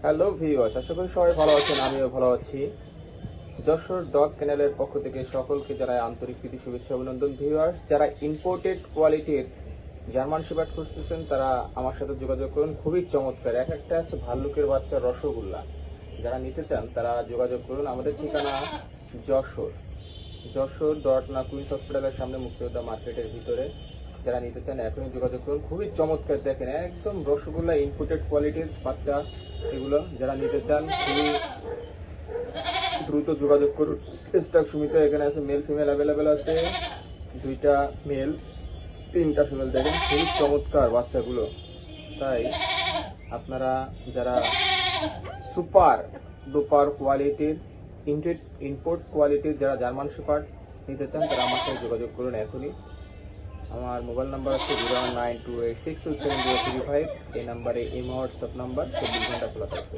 Hello viewers, আশা করি সবাই ভালো আছেন। আমিও ভালো আছি। যশোর ডগ কেনেলের পক্ষ থেকে সকলকে জানাই আন্তরিক প্রীতি শুভেচ্ছা অভিনন্দন। ভিউয়ার্স, যারা ইম্পোর্টেড কোয়ালিটির জার্মান শেপার্ড খুঁজতেছেন তারা আমার সাথে যোগাযোগ করুন। খুবই চমৎকার, এক একটা আছে ভাল্লুকের বাচ্চা রসগোল্লা। যারা নিতে চান তারা যোগাযোগ করুন। আমাদের ঠিকানা যশোর যশোর দোয়াটনা কুইন্স হসপিটালের সামনে, মুক্তিযোদ্ধা মার্কেটের ভিতরে। যারা নিতে চান এখনই যোগাযোগ করুন। খুবই চমৎকার, দেখেন একদম রসগোল্লা ইম্পোর্টেড কোয়ালিটির বাচ্চা এগুলো। যারা নিতে চান খুবই দ্রুত যোগাযোগ করুন। স্টক সীমিত, এখানে আছে মেল ফিমেল অ্যাভেলেবেল আছে। 2টা মেল 3টা ফিমেল, দেখেন খুবই চমৎকার বাচ্চাগুলো। তাই আপনারা যারা সুপার ডুপার কোয়ালিটির ইম্পোর্ট কোয়ালিটির যারা জার্মান শেপার্ড নিতে চান তারা আমার সাথে যোগাযোগ করুন এখনই। আমার মোবাইল নাম্বার আছে 01928627035। এই নাম্বারে এই হোয়াটসঅ্যাপ নাম্বার 24 ঘন্টা খোলা থাকবে।